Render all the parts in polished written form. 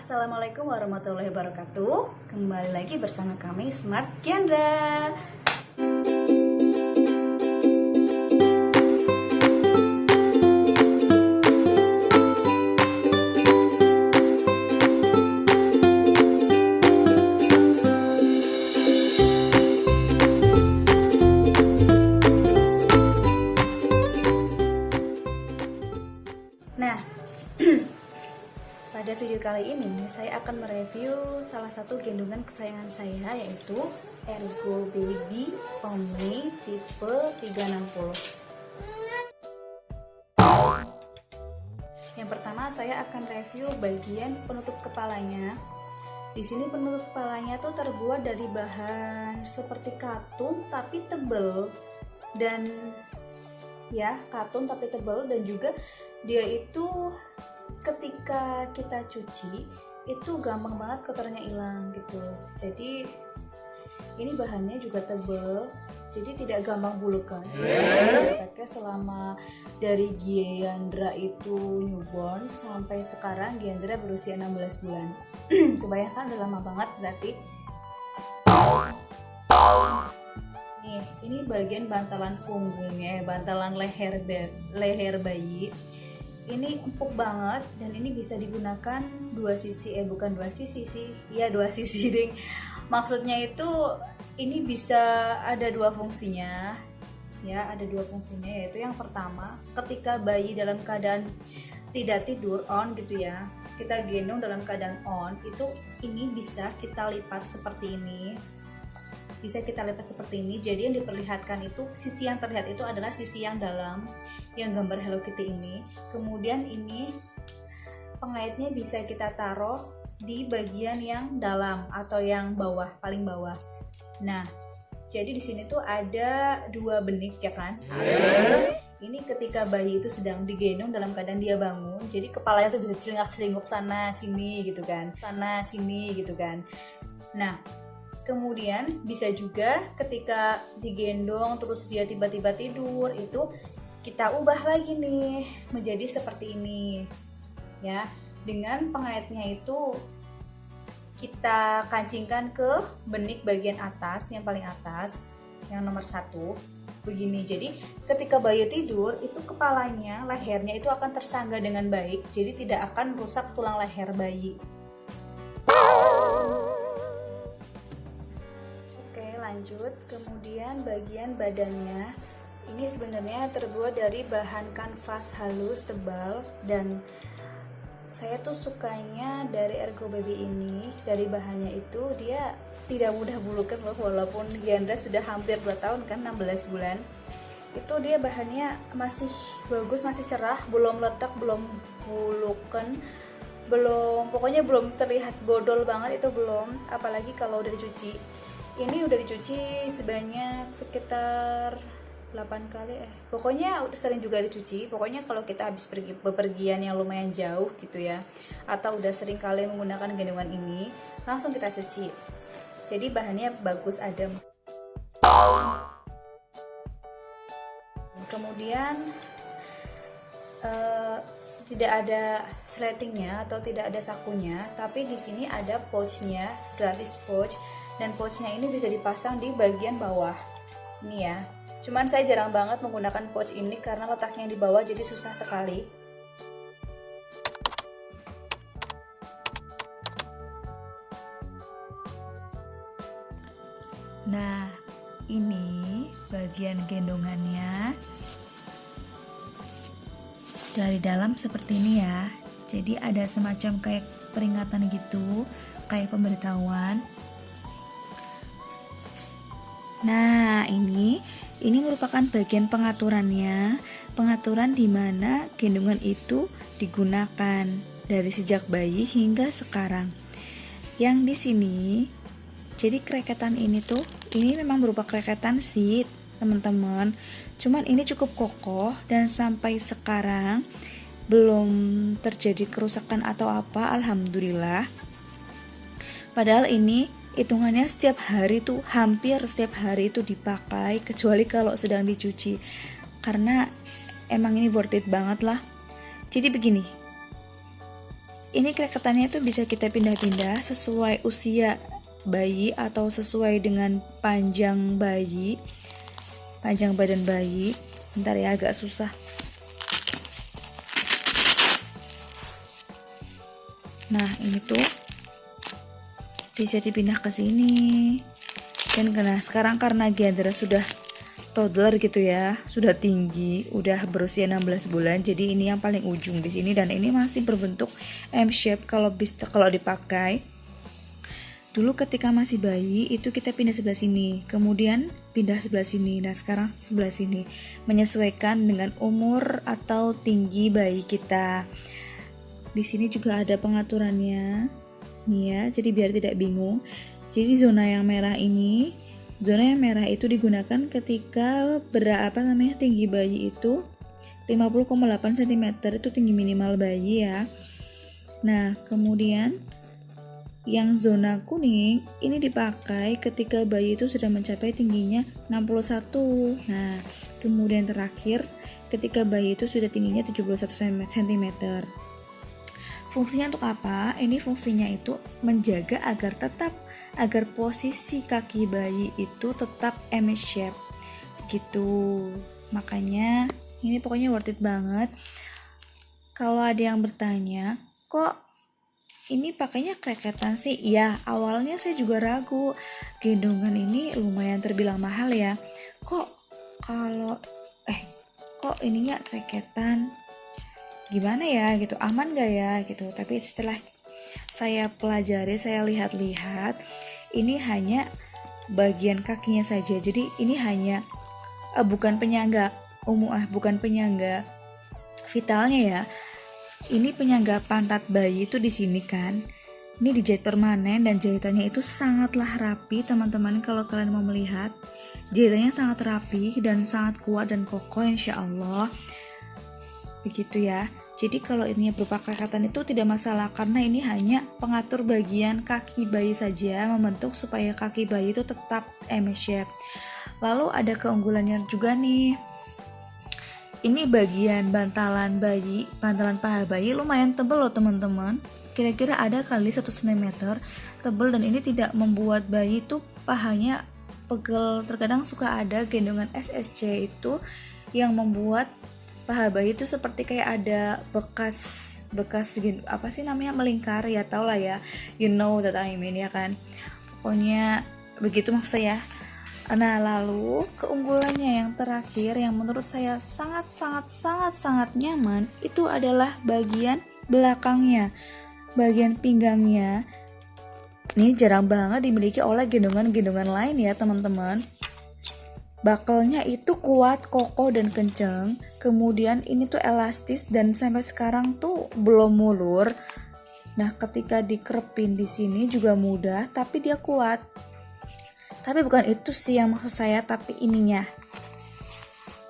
Assalamualaikum warahmatullahi wabarakatuh. Kembali lagi bersama kami Smart Kendra. Nah, pada video kali ini saya akan mereview salah satu gendongan kesayangan saya, yaitu Ergo Baby Omni tipe 360. Yang pertama saya akan review bagian penutup kepalanya. Di sini penutup kepalanya tuh terbuat dari bahan seperti katun tapi tebal, dan katun tapi tebal, dan juga dia itu ketika kita cuci itu gampang banget kotornya hilang gitu. Jadi ini bahannya juga tebal, jadi tidak gampang bulukan. Dipakai selama dari Giandra itu newborn sampai sekarang Giandra berusia 16 bulan. Kebayangkan udah lama banget berarti. Nih, ini bagian bantalan punggungnya, bantalan leher bayi. Ini empuk banget dan ini bisa digunakan dua sisi, bukan dua sisi sih, ya dua sisi ding. Maksudnya itu ini bisa ada dua fungsinya, ya ada dua fungsinya, yaitu yang pertama ketika bayi dalam keadaan tidak tidur on gitu ya, kita gendong dalam keadaan on, itu ini bisa kita lipat seperti ini. Bisa kita lipat seperti ini. Jadi yang diperlihatkan itu, sisi yang terlihat itu adalah sisi yang dalam, yang gambar Hello Kitty ini. Kemudian ini pengaitnya bisa kita taruh di bagian yang dalam atau yang bawah, paling bawah. Nah, jadi di sini tuh ada dua benik ya kan? Ini ketika bayi itu sedang digendong dalam keadaan dia bangun, jadi kepalanya tuh bisa celingak-celinguk sana sini gitu kan, sana sini gitu kan. Nah, kemudian bisa juga ketika digendong terus dia tiba-tiba tidur, itu kita ubah lagi nih menjadi seperti ini ya. Dengan pengaitnya itu kita kancingkan ke benik bagian atas, yang paling atas, yang nomor 1 begini. Jadi ketika bayi tidur itu kepalanya, lehernya itu akan tersangga dengan baik, jadi tidak akan rusak tulang leher bayi. Lanjut, kemudian bagian badannya ini sebenarnya terbuat dari bahan kanvas halus tebal, dan saya tuh sukanya dari Ergo Baby ini, dari bahannya itu dia tidak mudah bulukan loh, walaupun Giandra sudah hampir 2 tahun kan, 16 bulan. Itu dia bahannya masih bagus, masih cerah, belum letak, belum bulukan, pokoknya belum terlihat bodol banget, itu belum, apalagi kalau udah dicuci. Ini udah dicuci sebanyak sekitar 8 kali pokoknya sering juga dicuci. Pokoknya kalau kita habis pergi bepergian yang lumayan jauh gitu ya, atau udah sering kali menggunakan gendongan ini, langsung kita cuci. Jadi bahannya bagus, adem. Kemudian tidak ada sletingnya atau tidak ada sakunya, tapi di sini ada pouchnya, gratis pouch. Dan pouchnya ini bisa dipasang di bagian bawah ini ya. Cuman saya jarang banget menggunakan pouch ini karena letaknya di bawah, jadi susah sekali. Nah, ini bagian gendongannya dari dalam seperti ini ya. Jadi ada semacam kayak peringatan gitu, kayak pemberitahuan. Nah, ini merupakan bagian pengaturannya, pengaturan di mana gendongan itu digunakan dari sejak bayi hingga sekarang. Yang di sini, jadi kreketan ini tuh, ini memang berupa kreketan seat, teman-teman. Cuman ini cukup kokoh dan sampai sekarang belum terjadi kerusakan atau apa, alhamdulillah. Padahal ini hitungannya setiap hari tuh, hampir setiap hari itu dipakai, kecuali kalau sedang dicuci, karena emang ini worth it banget lah. Jadi begini, Ini kreketannya itu bisa kita pindah-pindah sesuai usia bayi atau sesuai dengan panjang bayi, panjang badan bayi. Bentar ya, agak susah. Nah, ini tuh bisa dipindah ke sini. Dan sekarang karena Gendra sudah toddler gitu ya, sudah tinggi, udah berusia 16 bulan, jadi ini yang paling ujung di sini dan ini masih berbentuk M shape kalau dipakai. Dulu ketika masih bayi itu kita pindah sebelah sini, kemudian pindah sebelah sini. Nah, sekarang sebelah sini, menyesuaikan dengan umur atau tinggi bayi kita. Di sini juga ada pengaturannya. Nih ya, jadi biar tidak bingung. Jadi zona yang merah itu digunakan ketika tinggi bayi itu 50,8 cm, itu tinggi minimal bayi ya. Nah, kemudian yang zona kuning ini dipakai ketika bayi itu sudah mencapai tingginya 61. Nah, kemudian terakhir ketika bayi itu sudah tingginya 71 cm. Fungsinya untuk apa? Ini fungsinya itu menjaga agar posisi kaki bayi itu tetap M shape gitu. Makanya ini pokoknya worth it banget. Kalau ada yang bertanya, kok ini pakainya kreketan sih? Ya, awalnya saya juga ragu. Gendongan ini lumayan terbilang mahal ya. Kok ininya kreketan? Gimana ya gitu, aman gak ya gitu. Tapi setelah saya pelajari, saya lihat-lihat, ini hanya bagian kakinya saja. Jadi ini hanya bukan penyangga bukan penyangga vitalnya ya. Ini penyangga pantat bayi itu di sini kan. Ini dijahit permanen dan jahitannya itu sangatlah rapi, teman-teman. Kalau kalian mau melihat, jahitannya sangat rapi dan sangat kuat dan kokoh, insya Allah. Begitu ya. Jadi kalau ini berupa krekatan itu tidak masalah, karena ini hanya pengatur bagian kaki bayi saja, membentuk supaya kaki bayi itu tetap M shape. Lalu ada keunggulannya juga nih. Ini bagian bantalan paha bayi lumayan tebal loh teman-teman. Kira-kira ada kali 1 cm tebal, dan ini tidak membuat bayi tuh pahanya pegel. Terkadang suka ada gendongan SSC itu yang membuat paha bayi itu seperti kayak ada bekas melingkar ya, tau lah ya, you know that I mean ya kan. Pokoknya begitu maksud saya. Nah, lalu keunggulannya yang terakhir yang menurut saya sangat nyaman itu adalah bagian belakangnya, bagian pinggangnya. Ini jarang banget dimiliki oleh gendongan-gendongan lain ya teman-teman. Bakalnya itu kuat, kokoh dan kenceng. Kemudian ini tuh elastis dan sampai sekarang tuh belum mulur. Nah, ketika dikerepin di sini juga mudah, tapi dia kuat. Tapi bukan itu sih yang maksud saya, tapi ininya.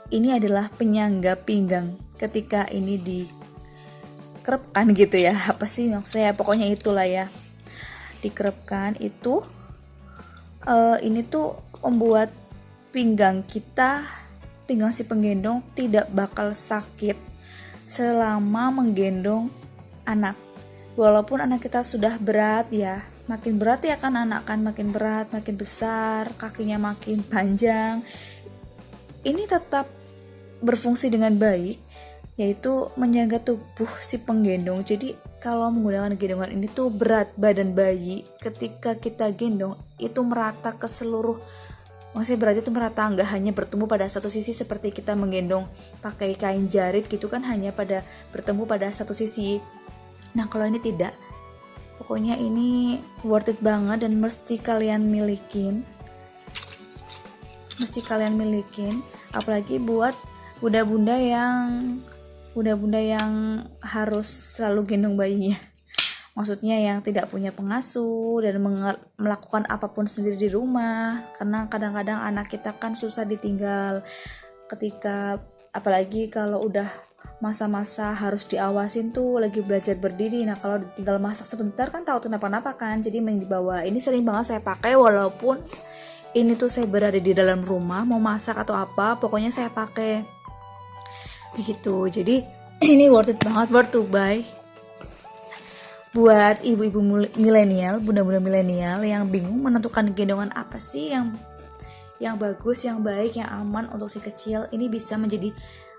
Ini adalah penyangga pinggang ketika ini dikerepkan gitu ya. Apa sih maksud saya? Pokoknya itulah ya. Dikerepkan itu ini tuh membuat pinggang si penggendong tidak bakal sakit selama menggendong anak. Walaupun anak kita sudah berat ya, makin berat ya kan, anak kan makin berat, makin besar, kakinya makin panjang. Ini tetap berfungsi dengan baik, yaitu menjaga tubuh si penggendong. Jadi kalau menggunakan gendongan ini tuh berat badan bayi ketika kita gendong itu merata ke seluruh, maksudnya berat itu merata, nggak hanya bertemu pada satu sisi seperti kita menggendong pakai kain jarit gitu kan, hanya bertemu pada satu sisi. Nah, kalau ini tidak. Pokoknya ini worth it banget dan mesti kalian milikin. Apalagi buat bunda-bunda yang harus selalu gendong bayinya. Maksudnya yang tidak punya pengasuh dan melakukan apapun sendiri di rumah. Karena kadang-kadang anak kita kan susah ditinggal ketika, apalagi kalau udah masa-masa harus diawasin tuh lagi belajar berdiri. Nah, kalau tinggal masak sebentar kan tahu kenapa-napa kan, jadi main dibawa. Ini sering banget saya pakai, walaupun ini tuh saya berada di dalam rumah mau masak atau apa, pokoknya saya pakai begitu. Jadi ini worth it banget, worth to buy. buat ibu-ibu milenial, bunda-bunda milenial yang bingung menentukan gendongan apa sih yang bagus, yang baik, yang aman untuk si kecil, ini bisa menjadi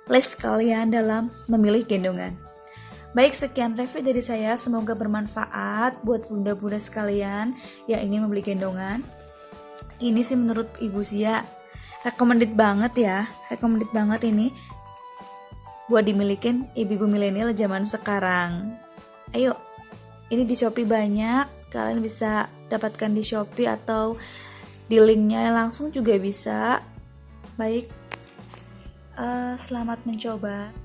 list kalian dalam memilih gendongan. Baik, sekian review dari saya, semoga bermanfaat buat bunda-bunda sekalian yang ingin membeli gendongan. Ini sih menurut Ibu Zia recommended banget ya, recommended banget ini buat dimilikin ibu-ibu milenial zaman sekarang. Ayo, ini di Shopee banyak, kalian bisa dapatkan di Shopee atau di linknya langsung juga bisa. Baik, selamat mencoba.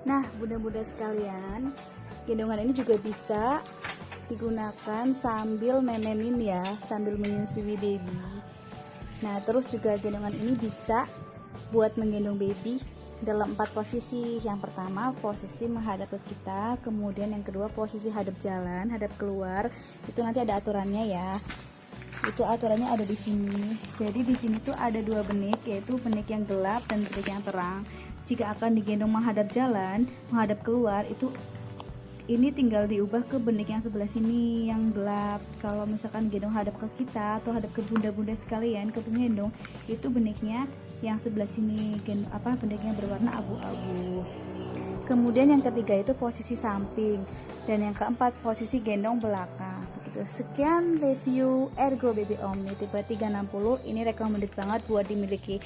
Nah, bunda-bunda sekalian, gendongan ini juga bisa digunakan sambil nenenin ya, sambil menyusui baby. Nah, terus juga gendongan ini bisa buat menggendong baby dalam 4 posisi. Yang pertama, posisi menghadap ke kita, kemudian yang kedua posisi hadap jalan, hadap keluar. Itu nanti ada aturannya ya. Itu aturannya ada di sini. Jadi di sini tuh ada 2 benik, yaitu benik yang gelap dan benik yang terang. Jika akan digendong menghadap jalan, menghadap keluar, itu ini tinggal diubah ke benik yang sebelah sini yang gelap. Kalau misalkan gendong hadap ke kita atau hadap ke bunda-bunda sekalian, ke penggendong, itu beniknya yang sebelah sini, beniknya berwarna abu-abu. Kemudian yang ketiga itu posisi samping, dan yang keempat posisi gendong belakang. Begitu. Sekian review Ergo Baby Omni tipe 360. Ini recommended banget buat dimiliki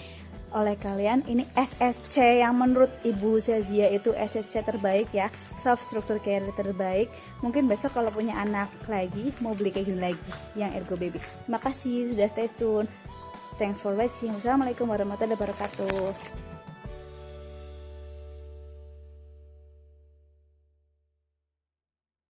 oleh kalian. Ini SSC yang menurut Ibu Zia itu SSC terbaik ya, soft structure carrier terbaik. Mungkin besok kalau punya anak lagi mau beli kayak gini lagi yang Ergo Baby. Terima kasih sudah stay tune. Thanks for watching. Wassalamualaikum warahmatullahi wabarakatuh.